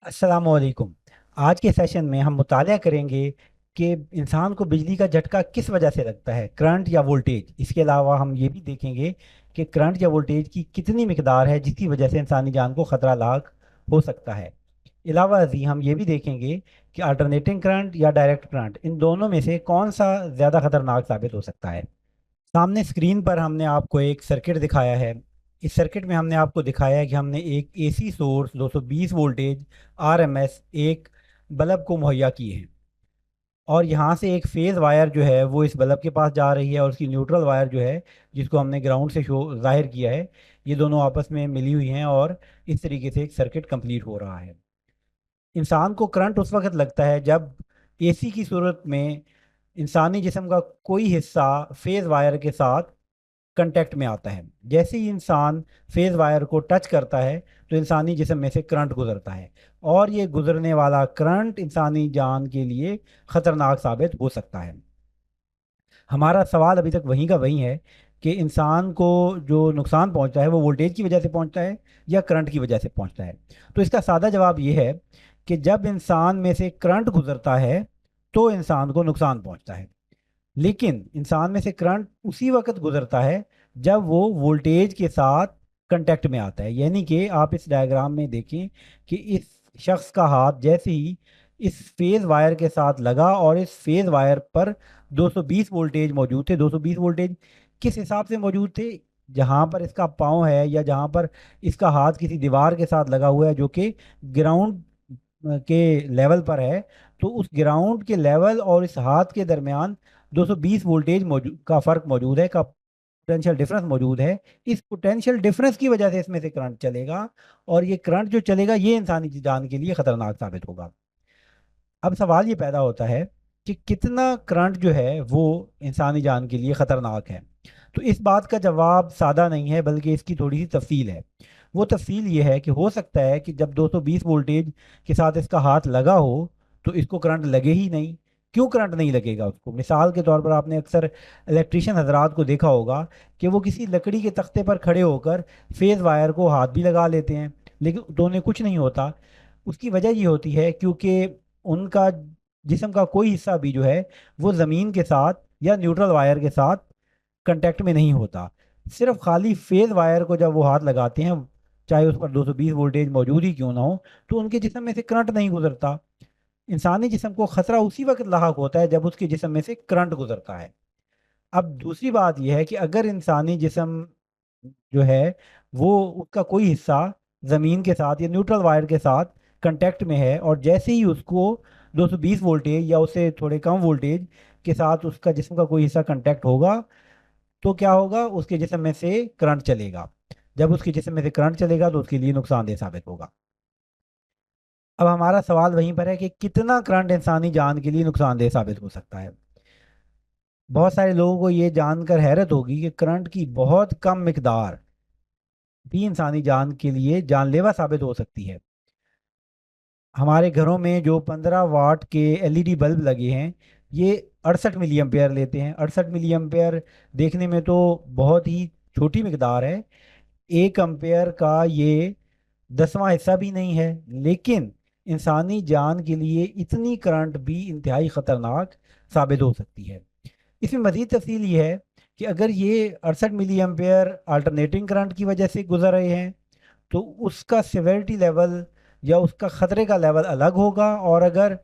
السلام علیکم۔ آج کے سیشن میں ہم مطالعہ کریں گے کہ انسان کو بجلی کا جھٹکا کس وجہ سے لگتا ہے، کرنٹ یا وولٹیج۔ اس کے علاوہ ہم یہ بھی دیکھیں گے کہ کرنٹ یا وولٹیج کی کتنی مقدار ہے جس کی وجہ سے انسانی جان کو خطرہ لاحق ہو سکتا ہے۔ علاوہ ازیں ہم یہ بھی دیکھیں گے کہ آلٹرنیٹنگ کرنٹ یا ڈائریکٹ کرنٹ، ان دونوں میں سے کون سا زیادہ خطرناک ثابت ہو سکتا ہے۔ سامنے اسکرین پر ہم نے آپ کو ایک سرکٹ دکھایا ہے۔ اس سرکٹ میں ہم نے آپ کو دکھایا ہے کہ ہم نے ایک A C source 220 voltage R M S ایک بلب کو مہیا کی ہے، اور یہاں سے ایک فیز وائر جو ہے وہ اس بلب کے پاس جا رہی ہے، اور اس کی نیوٹرل وائر جو ہے جس کو ہم نے گراؤنڈ سے ظاہر کیا ہے، یہ دونوں آپس میں ملی ہوئی ہیں، اور اس طریقے سے ایک سرکٹ کمپلیٹ ہو رہا ہے۔ انسان کو کرنٹ اس وقت لگتا ہے جب اے سی کی صورت میں انسانی جسم کا کوئی حصہ فیز وائر کے ساتھ کنٹیکٹ میں آتا ہے۔ جیسے ہی انسان فیز وائر کو ٹچ کرتا ہے تو انسانی جسم میں سے کرنٹ گزرتا ہے، اور یہ گزرنے والا کرنٹ انسانی جان کے لیے خطرناک ثابت ہو سکتا ہے۔ ہمارا سوال ابھی تک وہیں کا وہیں ہے کہ انسان کو جو نقصان پہنچتا ہے وہ وولٹیج کی وجہ سے پہنچتا ہے یا کرنٹ کی وجہ سے پہنچتا ہے۔ تو اس کا سادہ جواب یہ ہے کہ جب انسان میں سے کرنٹ گزرتا ہے تو انسان کو نقصان پہنچتا ہے، لیکن انسان میں سے کرنٹ اسی وقت گزرتا ہے جب وہ وولٹیج کے ساتھ کنٹیکٹ میں آتا ہے۔ یعنی کہ آپ اس ڈائیگرام میں دیکھیں کہ اس شخص کا ہاتھ جیسے ہی اس فیز وائر کے ساتھ لگا، اور اس فیز وائر پر 220 وولٹیج موجود تھے۔ 220 وولٹیج کس حساب سے موجود تھے؟ جہاں پر اس کا پاؤں ہے یا جہاں پر اس کا ہاتھ کسی دیوار کے ساتھ لگا ہوا ہے جو کہ گراؤنڈ کے لیول پر ہے، تو اس گراؤنڈ کے لیول اور اس ہاتھ کے درمیان 220 وولٹیج کا فرق موجود ہے، کا پوٹینشیل ڈفرنس موجود ہے۔ اس پوٹینشیل ڈفرنس کی وجہ سے اس میں سے کرنٹ چلے گا، اور یہ کرنٹ جو چلے گا یہ انسانی جان کے لیے خطرناک ثابت ہوگا۔ اب سوال یہ پیدا ہوتا ہے کہ کتنا کرنٹ جو ہے وہ انسانی جان کے لیے خطرناک ہے۔ تو اس بات کا جواب سادہ نہیں ہے، بلکہ اس کی تھوڑی سی تفصیل ہے۔ وہ تفصیل یہ ہے کہ ہو سکتا ہے کہ جب 220 وولٹیج کے ساتھ اس کا ہاتھ لگا ہو تو اس کو کرنٹ لگے ہی نہیں۔ کیوں کرنٹ نہیں لگے گا اس کو؟ مثال کے طور پر آپ نے اکثر الیکٹریشین حضرات کو دیکھا ہوگا کہ وہ کسی لکڑی کے تختے پر کھڑے ہو کر فیز وائر کو ہاتھ بھی لگا لیتے ہیں، لیکن تو انہیں کچھ نہیں ہوتا۔ اس کی وجہ یہ ہوتی ہے کیونکہ ان کا جسم کا کوئی حصہ بھی جو ہے وہ زمین کے ساتھ یا نیوٹرل وائر کے ساتھ کنٹیکٹ میں نہیں ہوتا۔ صرف خالی فیز وائر کو جب وہ ہاتھ لگاتے ہیں، چاہے اس پر 220 وولٹیج موجود ہی کیوں نہ ہو، تو ان کے جسم میں سے کرنٹ نہیں گزرتا۔ انسانی جسم کو خطرہ اسی وقت لاحق ہوتا ہے جب اس کے جسم میں سے کرنٹ گزرتا ہے۔ اب دوسری بات یہ ہے کہ اگر انسانی جسم جو ہے وہ اس کا کوئی حصہ زمین کے ساتھ یا نیوٹرل وائر کے ساتھ کنٹیکٹ میں ہے، اور جیسے ہی اس کو 220 وولٹیج یا اس سے تھوڑے کم وولٹیج کے ساتھ اس کا جسم کا کوئی حصہ کنٹیکٹ ہوگا، تو کیا ہوگا؟ اس کے جسم میں سے کرنٹ چلے گا۔ جب اس کے جسم میں سے کرنٹ چلے گا تو اس کے لیے نقصان دہ ثابت ہوگا۔ اب ہمارا سوال وہیں پر ہے کہ کتنا کرنٹ انسانی جان کے لیے نقصان دہ ثابت ہو سکتا ہے۔ بہت سارے لوگوں کو یہ جان کر حیرت ہوگی کہ کرنٹ کی بہت کم مقدار بھی انسانی جان کے لیے جان لیوا ثابت ہو سکتی ہے۔ ہمارے گھروں میں جو 15 واٹ کے ایل ای ڈی بلب لگے ہیں، یہ 68 ملی ایمپیئر لیتے ہیں۔ 68 ملی ایمپیئر دیکھنے میں تو بہت ہی چھوٹی مقدار ہے، 1 امپیئر کا یہ 10واں حصہ بھی نہیں ہے، لیکن انسانی جان کے لیے اتنی کرنٹ بھی انتہائی خطرناک ثابت ہو سکتی ہے۔ اس میں مزید تفصیل یہ ہے کہ اگر یہ 68 ملی ایمپیئر آلٹرنیٹنگ کرنٹ کی وجہ سے گزر رہے ہیں تو اس کا سیویرٹی لیول یا اس کا خطرے کا لیول الگ ہوگا، اور اگر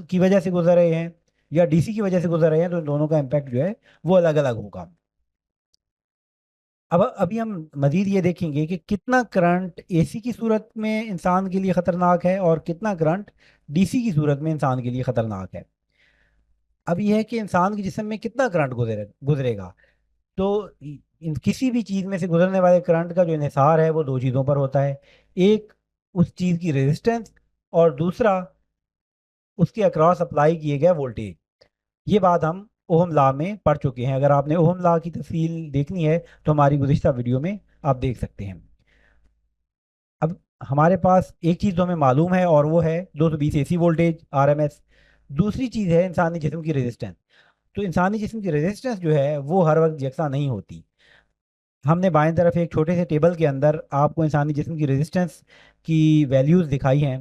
کی وجہ سے گزر رہے ہیں یا ڈی سی کی وجہ سے گزر رہے ہیں تو دونوں کا امپیکٹ جو ہے وہ الگ الگ ہوگا۔ ابھی ہم مزید یہ دیکھیں گے کہ کتنا کرنٹ اے سی کی صورت میں انسان کے لیے خطرناک ہے اور کتنا کرنٹ ڈی سی کی صورت میں انسان کے لیے خطرناک ہے۔ اب یہ ہے کہ انسان کے جسم میں کتنا کرنٹ گزرے گا۔ تو کسی بھی چیز میں سے گزرنے والے کرنٹ کا جو انحصار ہے وہ دو چیزوں پر ہوتا ہے، ایک اس چیز کی ریزسٹنس، اور دوسرا اس کے اکراس اپلائی کیے گئے وولٹیج۔ یہ بات ہم اوہم لا میں پڑھ چکے ہیں۔ اگر آپ نے اوہم لا کی تفصیل دیکھنی ہے تو ہماری گزشتہ ویڈیو میں آپ دیکھ سکتے ہیں۔ اب ہمارے پاس ایک چیز تو ہمیں معلوم ہے، اور وہ ہے 220 A C voltage R M S. دوسری چیز ہے انسانی جسم کی ریزسٹنس۔ تو انسانی جسم کی ریزسٹنس جو ہے وہ ہر وقت یکساں نہیں ہوتی۔ ہم نے بائیں طرف ایک چھوٹے سے ٹیبل کے اندر آپ کو انسانی جسم کی ریزسٹنس کی ویلیوز دکھائی ہیں۔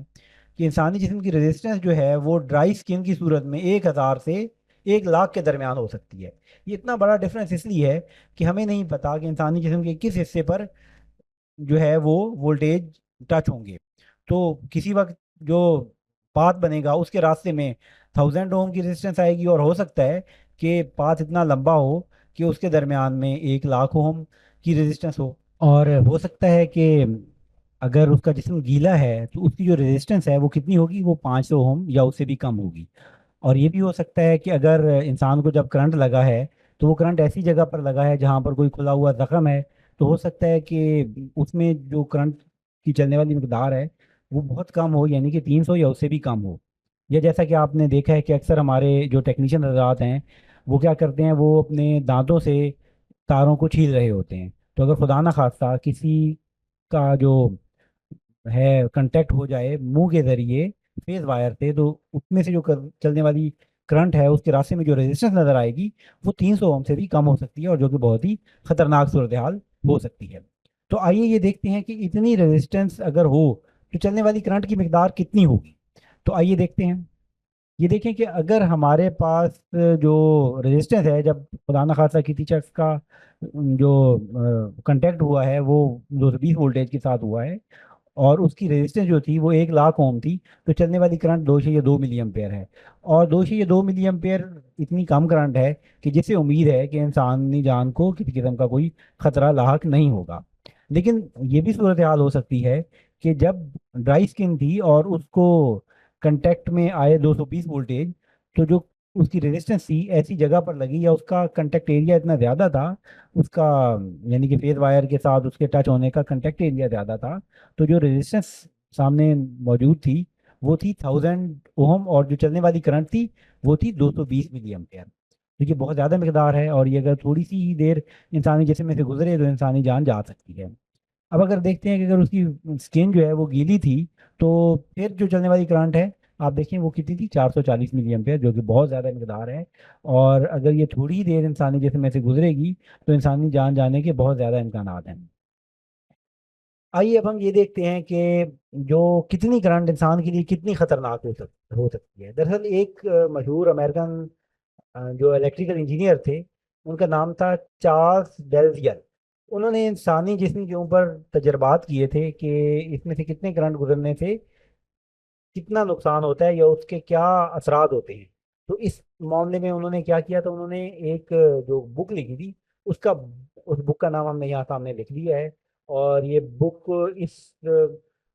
کہ انسانی جسم کی ریزسٹنس جو ہے وہ ڈرائی اسکن کی صورت میں 1000 سے 1 لاکھ کے درمیان ہو سکتی ہے. یہ اتنا بڑا ڈفرینس اس لیے ہے کہ ہمیں نہیں پتا کہ انسانی جسم کے کس حصے پر جو ہے وہ وولٹیج ٹچ ہوں گے. تو کسی وقت جو پاتھ بنے گا اس کے راستے میں 1000 اوم کی ریزسٹنس آئے گی، اور ہو سکتا ہے کہ پاتھ اتنا لمبا ہو کہ اس کے درمیان میں 1 لاکھ اوم کی ریزسٹنس ہو. اور ہو سکتا ہے کہ اگر اس کا جسم گیلا ہے تو اس کی جو ریزسٹنس ہے وہ کتنی ہوگی، وہ 500 اوم یا اس سے بھی کم ہوگی. اور یہ بھی ہو سکتا ہے کہ اگر انسان کو جب کرنٹ لگا ہے تو وہ کرنٹ ایسی جگہ پر لگا ہے جہاں پر کوئی کھلا ہوا زخم ہے، تو ہو سکتا ہے کہ اس میں جو کرنٹ کی چلنے والی مقدار ہے وہ بہت کم ہو، یعنی کہ 300 یا اس سے بھی کم ہو. یا جیسا کہ آپ نے دیکھا ہے کہ اکثر ہمارے جو ٹیکنیشین حضرات ہیں وہ کیا کرتے ہیں، وہ اپنے دانتوں سے تاروں کو چھیل رہے ہوتے ہیں. تو اگر خدا نہ خواستہ کسی کا جو ہے کنٹیکٹ ہو جائے منہ کے ذریعے فیز وائر سے، تو اس میں سے جو چلنے والی کرنٹ ہے اس کے راستے میں جو ریزسٹنس نظر آئے گی وہ 300 اوم سے بھی کم ہو سکتی ہے، اور جو کہ بہت ہی خطرناک صورتحال ہو سکتی ہے. تو آئیے یہ دیکھتے ہیں کہ اتنی ریزسٹنس اگر ہو تو چلنے والی کرنٹ کی مقدار کتنی ہوگی. تو آئیے دیکھتے ہیں. یہ دیکھیں کہ اگر ہمارے پاس جو ریزسٹنس ہے، جب خدا نخواستہ کسی شخص کا جو کنٹیکٹ ہوا ہے وہ 220 وولٹیج کے ساتھ ہوا ہے، اور اس کی ریزسٹنس جو تھی وہ 1 لاکھ اوم تھی، تو چلنے والی کرنٹ 2.2 ملی ایمپیئر ہے. اور 2.2 ملی ایمپیئر اتنی کم کرنٹ ہے کہ جس سے امید ہے کہ انسانی جان کو کسی قسم کا کوئی خطرہ لاحق نہیں ہوگا. لیکن یہ بھی صورتحال ہو سکتی ہے کہ جب ڈرائی اسکن تھی اور اس کو کنٹیکٹ میں آئے 220 وولٹیج، تو جو اس کی ریزسٹنس تھی ایسی جگہ پر لگی، یا اس کا کنٹیکٹ ایریا اتنا زیادہ تھا اس کا، یعنی کہ فیز وائر کے ساتھ اس کے ٹچ ہونے کا کنٹیکٹ ایریا زیادہ تھا، تو جو ریزسٹنس سامنے موجود تھی وہ تھی 1000 اوم، اور جو چلنے والی کرنٹ تھی وہ تھی 220 ملی ایمپیئر. تو یہ بہت زیادہ مقدار ہے، اور یہ اگر تھوڑی سی ہی دیر انسانی جسم میں سے گزرے تو انسانی جان جا سکتی ہے. اب اگر دیکھتے ہیں کہ اگر اس کی اسکن جو ہے وہ گیلی تھی تو پھر جو چلنے والی کرنٹ ہے آپ دیکھیں وہ کتنی تھی، 440 ملی ایمپیئر، جو کہ بہت زیادہ مقدار ہے. اور اگر یہ تھوڑی ہی دیر انسانی جسم میں سے گزرے گی تو انسانی جان جانے کے بہت زیادہ امکانات ہیں. آئیے اب ہم یہ دیکھتے ہیں کہ جو کتنی کرنٹ انسان کے لیے کتنی خطرناک ہو سکتی ہے. دراصل ایک مشہور امریکن جو الیکٹریکل انجینئر تھے، ان کا نام تھا چارلس ڈیلزیئر. انہوں نے انسانی جسم کے اوپر تجربات کیے تھے کہ اس میں سے کتنے کرنٹ گزرنے سے کتنا نقصان ہوتا ہے یا اس کے کیا اثرات ہوتے ہیں. تو اس معاملے میں انہوں نے کیا کیا تھا، انہوں نے ایک جو بک لکھی تھی، اس بک کا نام ہم نے یہاں سامنے لکھ لیا ہے. اور یہ بک اس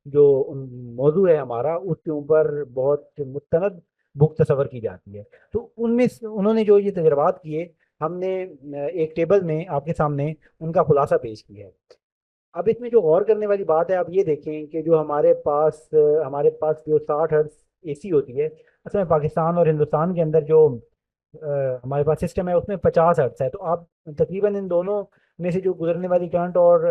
جو موضوع ہے ہمارا اس کے اوپر بہت مستند بک تصور کی جاتی ہے. تو ان میں انہوں نے جو یہ تجربات کیے، ہم نے ایک ٹیبل میں آپ کے سامنے ان کا خلاصہ پیش کیا ہے. اب اس میں جو غور کرنے والی بات ہے، آپ یہ دیکھیں کہ جو ہمارے پاس جو 60 ہرٹز اے سی ہوتی ہے، اصل میں پاکستان اور ہندوستان کے اندر جو ہمارے پاس سسٹم ہے اس میں 50 ہرٹز ہے. تو آپ تقریباً ان دونوں میں سے جو گزرنے والی کرنٹ اور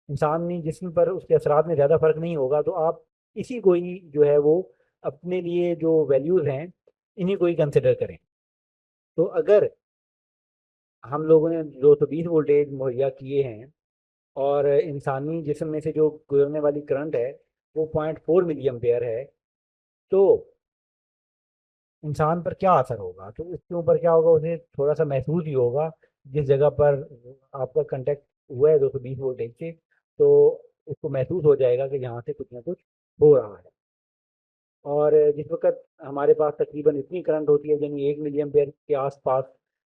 انسانی جسم پر اس کے اثرات میں زیادہ فرق نہیں ہوگا. تو آپ اسی کو ہی جو ہے وہ اپنے لیے جو ویلیوز ہیں انہیں کو ہی کنسیڈر کریں. تو اگر ہم لوگوں نے 220 وولٹیج مہیا کیے ہیں اور انسانی جسم میں سے جو گزرنے والی کرنٹ ہے وہ 0.4 ملی ایمپیئر ہے، تو انسان پر کیا اثر ہوگا. تو اس کے اوپر کیا ہوگا، اسے تھوڑا سا محسوس ہی ہوگا جس جگہ پر آپ کا کنٹیکٹ ہوا ہے 220 وولٹیج سے، تو اس کو محسوس ہو جائے گا کہ یہاں سے کچھ نہ کچھ ہو رہا ہے. اور جس وقت ہمارے پاس تقریباً اتنی کرنٹ ہوتی ہے یعنی 1 ملی ایمپیئر کے آس پاس،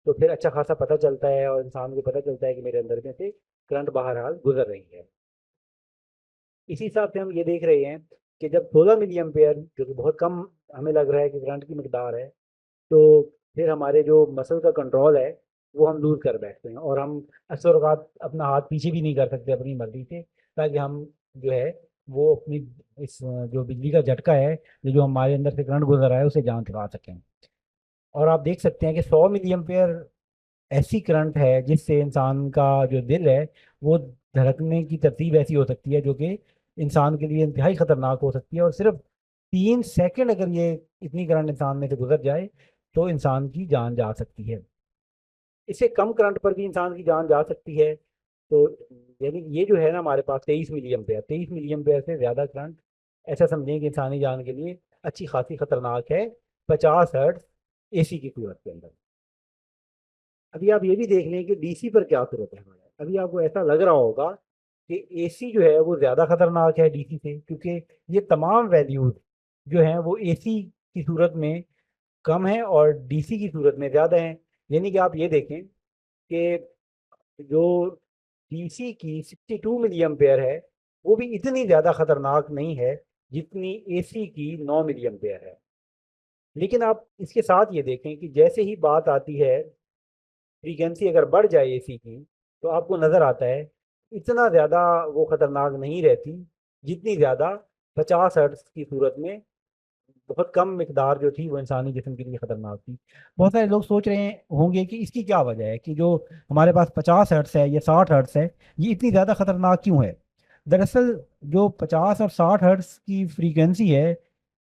تو پھر اچھا خاصا پتہ چلتا ہے اور انسان کو پتہ چلتا ہے کہ میرے اندر میں سے کرنٹ بہرحال گزر رہی ہے. اسی حساب سے ہم یہ دیکھ رہے ہیں کہ جب 16 ملی ایمپیئر، جو کہ بہت کم ہمیں لگ رہا ہے کہ کرنٹ کی مقدار ہے، تو پھر ہمارے جو مسل کا کنٹرول ہے وہ ہم لوز کر بیٹھتے ہیں، اور ہم اکثر اوقات اپنا ہاتھ پیچھے بھی نہیں کر سکتے اپنی مرضی سے، تاکہ ہم جو ہے وہ اپنی اس جو بجلی کا جھٹکا ہے جو ہمارے اندر سے کرنٹ گزر رہا ہے اسے جان چھڑا سکیں. اور آپ دیکھ سکتے ہیں کہ 100 ملی ایمپیئر ایسی کرنٹ ہے جس سے انسان کا جو دل ہے وہ دھڑکنے کی ترتیب ایسی ہو سکتی ہے جو کہ انسان کے لیے انتہائی خطرناک ہو سکتی ہے. اور صرف 3 سیکنڈ اگر یہ اتنی کرنٹ انسان میں سے گزر جائے تو انسان کی جان جا سکتی ہے. اس سے کم کرنٹ پر بھی انسان کی جان جا سکتی ہے. تو یعنی یہ جو ہے نا ہمارے پاس 23 ملی ایمپیئر سے زیادہ کرنٹ ایسا سمجھیں کہ انسانی جان کے لیے اچھی خاصی خطرناک ہے 50 ہرٹز اے سی کی صورت کے اندر۔ ابھی آپ یہ بھی دیکھ لیں کہ ڈی سی پر کیا صورت ہے ہمارا۔ ابھی آپ کو ایسا لگ رہا ہوگا کہ اے سی جو ہے وہ زیادہ خطرناک ہے ڈی سی سے، کیونکہ یہ تمام ویلیوز جو ہیں وہ اے سی کی صورت میں کم ہیں اور ڈی سی کی صورت میں زیادہ ہیں۔ یعنی کہ آپ یہ دیکھیں کہ جو ڈی سی کی 62 ملی ایمپیئر ہے وہ بھی اتنی زیادہ خطرناک نہیں ہے جتنی اے سی کی 9 ملی ایمپیئر ہے۔ لیکن آپ اس کے ساتھ یہ دیکھیں کہ جیسے ہی بات آتی ہے فریکوینسی اگر بڑھ جائے اے سی کی تو آپ کو نظر آتا ہے اتنا زیادہ وہ خطرناک نہیں رہتی جتنی زیادہ 50 ہرٹز کی صورت میں بہت کم مقدار جو تھی وہ انسانی جسم کے لیے خطرناک تھی۔ بہت سارے لوگ سوچ رہے ہوں گے کہ اس کی کیا وجہ ہے کہ جو ہمارے پاس 50 ہرٹز ہے یا 60 ہرٹز ہے یہ اتنی زیادہ خطرناک کیوں ہے؟ دراصل جو 50 اور 60 ہرٹز کی فریکوینسی ہے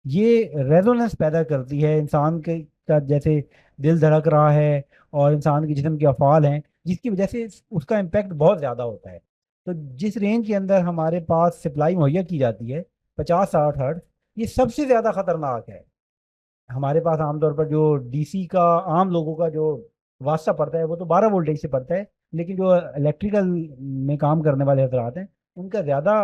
یہ ریزوننس پیدا کرتی ہے انسان کے کا، جیسے دل دھڑک رہا ہے اور انسان کے جسم کے افعال ہیں، جس کی وجہ سے اس کا امپیکٹ بہت زیادہ ہوتا ہے۔ تو جس رینج کے اندر ہمارے پاس سپلائی مہیا کی جاتی ہے 50 60 ہرٹز، یہ سب سے زیادہ خطرناک ہے۔ ہمارے پاس عام طور پر جو ڈی سی کا عام لوگوں کا جو واسطہ پڑتا ہے وہ تو 12 وولٹیج سے پڑتا ہے، لیکن جو الیکٹریکل میں کام کرنے والے حضرات ہیں ان کا زیادہ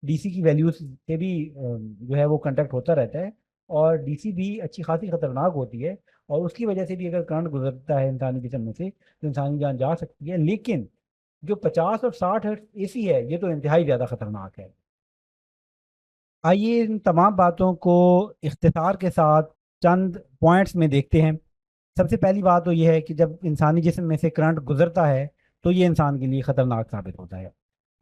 ڈی سی کی ویلیوز سے بھی جو ہے وہ کنٹیکٹ ہوتا رہتا ہے، اور ڈی سی بھی اچھی خاصی خطرناک ہوتی ہے، اور اس کی وجہ سے بھی اگر کرنٹ گزرتا ہے انسانی جسم میں سے تو انسانی جان جا سکتی ہے۔ لیکن جو 50 اور 60 ہرٹز اے سی ہے یہ تو انتہائی زیادہ خطرناک ہے۔ آئیے ان تمام باتوں کو اختصار کے ساتھ چند پوائنٹس میں دیکھتے ہیں۔ سب سے پہلی بات تو یہ ہے کہ جب انسانی جسم میں سے کرنٹ گزرتا ہے تو یہ انسان کے لیے خطرناک ثابت ہوتا ہے،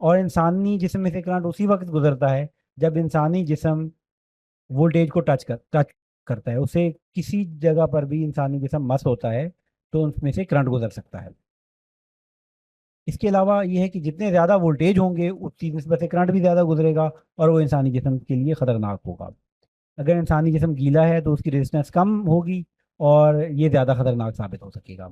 اور انسانی جسم میں سے کرنٹ اسی وقت گزرتا ہے جب انسانی جسم وولٹیج کو ٹچ کرتا ہے، اسے کسی جگہ پر بھی انسانی جسم مس ہوتا ہے تو اس میں سے کرنٹ گزر سکتا ہے۔ اس کے علاوہ یہ ہے کہ جتنے زیادہ وولٹیج ہوں گے اتنی نسبت سے کرنٹ بھی زیادہ گزرے گا اور وہ انسانی جسم کے لیے خطرناک ہوگا۔ اگر انسانی جسم گیلا ہے تو اس کی ریزسٹنس کم ہوگی اور یہ زیادہ خطرناک ثابت ہو سکے گا۔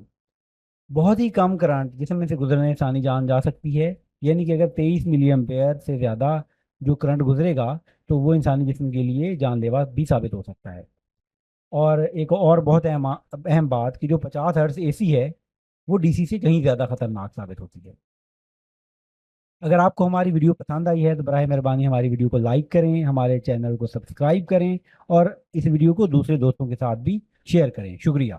بہت ہی کم کرنٹ جسم میں سے گزرنے انسانی جان جا سکتی ہے، یعنی کہ اگر 23 ملی ایمپیئر سے زیادہ جو کرنٹ گزرے گا تو وہ انسانی جسم کے لیے جان لیوا بھی ثابت ہو سکتا ہے۔ اور ایک اور بہت اہم بات کہ جو 50 ہرٹز اے سی ہے وہ ڈی سی سے کہیں زیادہ خطرناک ثابت ہوتی ہے۔ اگر آپ کو ہماری ویڈیو پسند آئی ہے تو براہ مہربانی ہماری ویڈیو کو لائک کریں، ہمارے چینل کو سبسکرائب کریں اور اس ویڈیو کو دوسرے دوستوں کے ساتھ بھی شیئر کریں۔ شکریہ۔